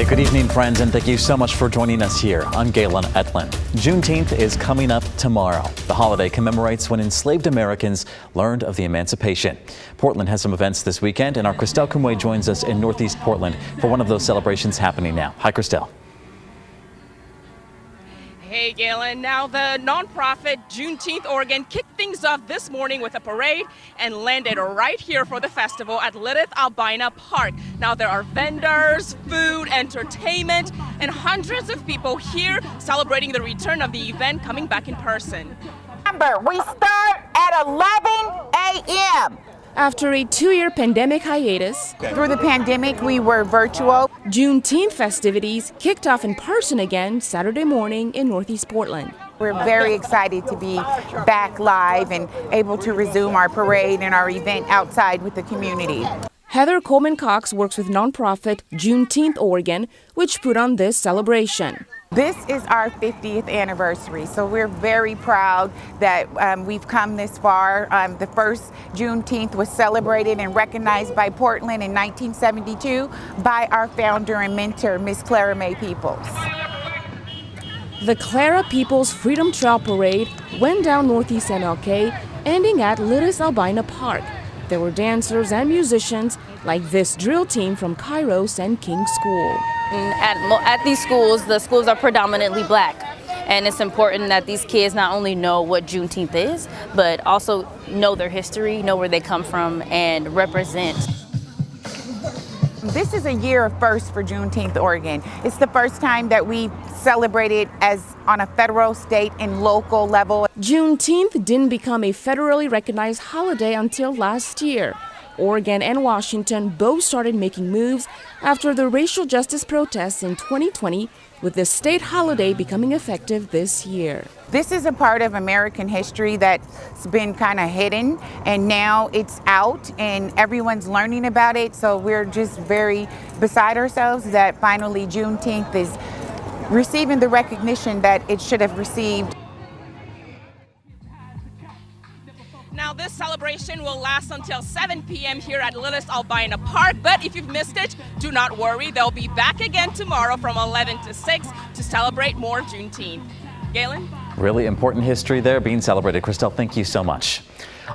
Good evening, friends, and thank you so much for joining us here. I'm Galen Etlin. Juneteenth is coming up tomorrow. The holiday commemorates when enslaved Americans learned of the emancipation. Portland has some events this weekend, and our Christelle Kumwe joins us in Northeast Portland for one of those celebrations happening now. Hi, Christelle. Hey, Galen. Now, the nonprofit Juneteenth Oregon kicked things off this morning with a parade and landed right here for the festival at Lilith Albina Park. Now, there are vendors, food, entertainment, and hundreds of people here celebrating the return of the event coming back in person. Remember, we start at 11 a.m. After a 2-year pandemic hiatus, Through the pandemic, we were virtual. Juneteenth festivities kicked off in person again Saturday morning in Northeast Portland. We're very excited to be back live and able to resume our parade and our event outside with the community. Heather Coleman-Cox works with nonprofit Juneteenth Oregon, which put on this celebration. This is our 50th anniversary, so we're very proud that we've come this far. The first Juneteenth was celebrated and recognized by Portland in 1972 by our founder and mentor, Miss Clara May Peoples. The Clara Peoples Freedom Trail Parade went down Northeast MLK, ending at Lilith Albina Park. There were dancers and musicians like this drill team from Kairos and King School. At these schools, the schools are predominantly black, and it's important that these kids not only know what Juneteenth is, but also know their history, know where they come from, and represent. This is a year of firsts for Juneteenth Oregon. It's the first time that we celebrated as on a federal, state, and local level. Juneteenth didn't become a federally recognized holiday until last year. Oregon and Washington both started making moves after the racial justice protests in 2020, with the state holiday becoming effective this year. This is a part of American history that's been kind of hidden, and now it's out and everyone's learning about it. So we're just very beside ourselves that finally Juneteenth is receiving the recognition that it should have received. Now, this celebration will last until 7 p.m. here at Lilith Albina Park, but if you've missed it, do not worry. They'll be back again tomorrow from 11 to 6 to celebrate more Juneteenth. Galen? Really important history there being celebrated. Christelle, thank you so much.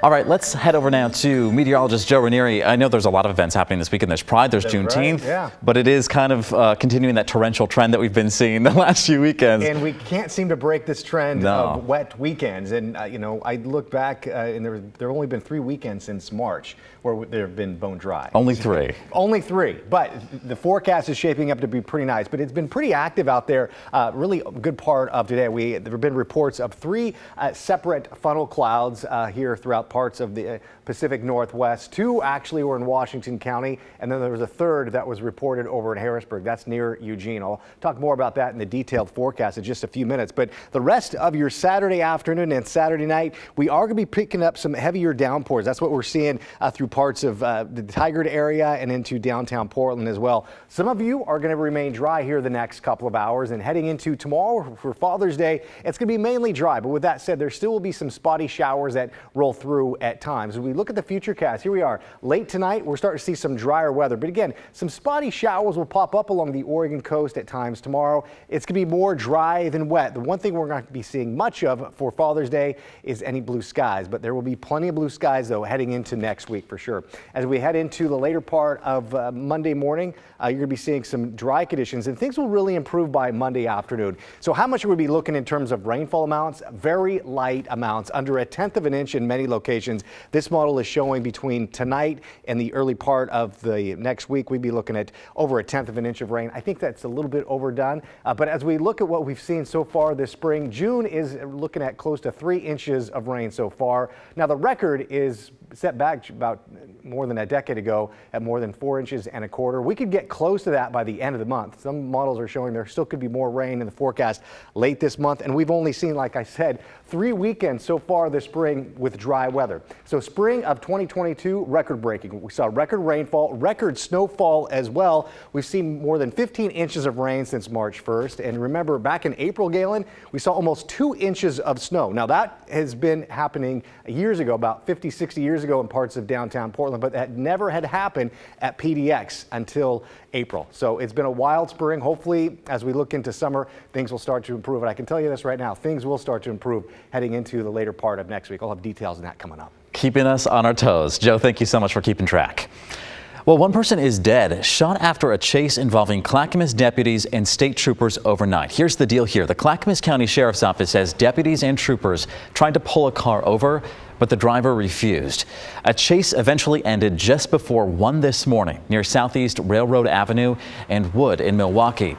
All right, let's head over now to meteorologist Joe Ranieri. I know there's a lot of events happening this weekend. There's Pride, there's Juneteenth, right, yeah. But it is kind of continuing that torrential trend that we've been seeing the last few weekends. And we can't seem to break this trend of wet weekends. And, you know, I look back and there have only been 3 weekends since March where there have been bone dry. Only 3. Only 3. But the forecast is shaping up to be pretty nice. But it's been pretty active out there. Really a good part of today. There have been reports of 3 separate funnel clouds here throughout parts of the Pacific Northwest. 2 actually were in Washington County, and then there was a 3rd that was reported over in Harrisburg. That's near Eugene. I'll talk more about that in the detailed forecast in just a few minutes. But the rest of your Saturday afternoon and Saturday night, we are going to be picking up some heavier downpours. That's what we're seeing through parts of the Tigard area and into downtown Portland as well. Some of you are going to remain dry here the next couple of hours, and heading into tomorrow for Father's Day, it's going to be mainly dry. But with that said, there still will be some spotty showers that roll through at times. As we look at the futurecast, here we are. Late tonight, we're starting to see some drier weather. But again, some spotty showers will pop up along the Oregon coast at times tomorrow. It's going to be more dry than wet. The one thing we're not going to be seeing much of for Father's Day is any blue skies. But there will be plenty of blue skies, though, heading into next week for sure. As we head into the later part of Monday morning, you're going to be seeing some dry conditions, and things will really improve by Monday afternoon. So how much will we be looking in terms of rainfall amounts? Very light amounts, under 1/10 of an inch in many locations. This model is showing between tonight and the early part of the next week, we'd be looking at over 1/10 of an inch of rain. I think that's a little bit overdone, but as we look at what we've seen so far this spring, June is looking at close to 3 inches of rain so far. Now the record is set back about more than a decade ago at more than 4 inches and a quarter. We could get close to that by the end of the month. Some models are showing there still could be more rain in the forecast late this month, and we've only seen, like I said, 3 weekends so far this spring with dry weather. So spring of 2022, record-breaking. We saw record rainfall, record snowfall as well. We've seen more than 15 inches of rain since March 1st. And remember, back in April, Galen, we saw almost 2 inches of snow. Now that has been happening years ago, about 50, 60 years years ago in parts of downtown Portland, but that never had happened at PDX until April. So it's been a wild spring. Hopefully, as we look into summer, things will start to improve. And I can tell you this right now, things will start to improve heading into the later part of next week. I'll have details on that coming up. Keeping us on our toes. Joe, thank you so much for keeping track. Well, one person is dead, shot after a chase involving Clackamas deputies and state troopers overnight. Here's the deal here. The Clackamas County Sheriff's Office says deputies and troopers tried to pull a car over, but the driver refused. A chase eventually ended just before 1 this morning near Southeast Railroad Avenue and Wood in Milwaukee.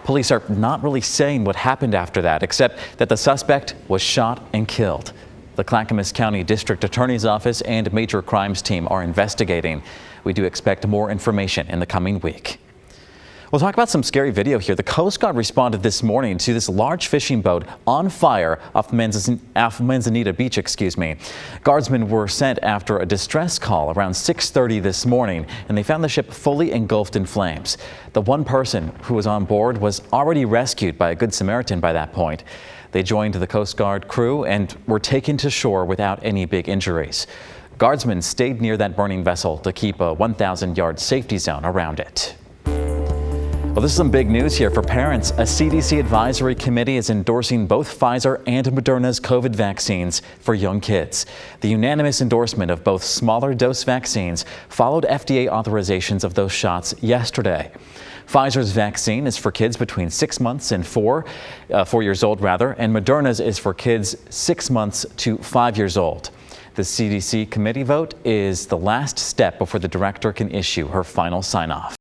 Police are not really saying what happened after that, except that the suspect was shot and killed. The Clackamas County District Attorney's Office and Major Crimes Team are investigating. We do expect more information in the coming week. We'll talk about some scary video here. The Coast Guard responded this morning to this large fishing boat on fire off Manzanita Beach, Guardsmen were sent after a distress call around 6:30 this morning, and they found the ship fully engulfed in flames. The one person who was on board was already rescued by a Good Samaritan by that point. They joined the Coast Guard crew and were taken to shore without any big injuries. Guardsmen stayed near that burning vessel to keep a 1,000-yard safety zone around it. Well, this is some big news here for parents. A CDC advisory committee is endorsing both Pfizer and Moderna's COVID vaccines for young kids. The unanimous endorsement of both smaller dose vaccines followed FDA authorizations of those shots yesterday. Pfizer's vaccine is for kids between 6 months and 4 years old, and Moderna's is for kids 6 months to 5 years old. The CDC committee vote is the last step before the director can issue her final sign-off.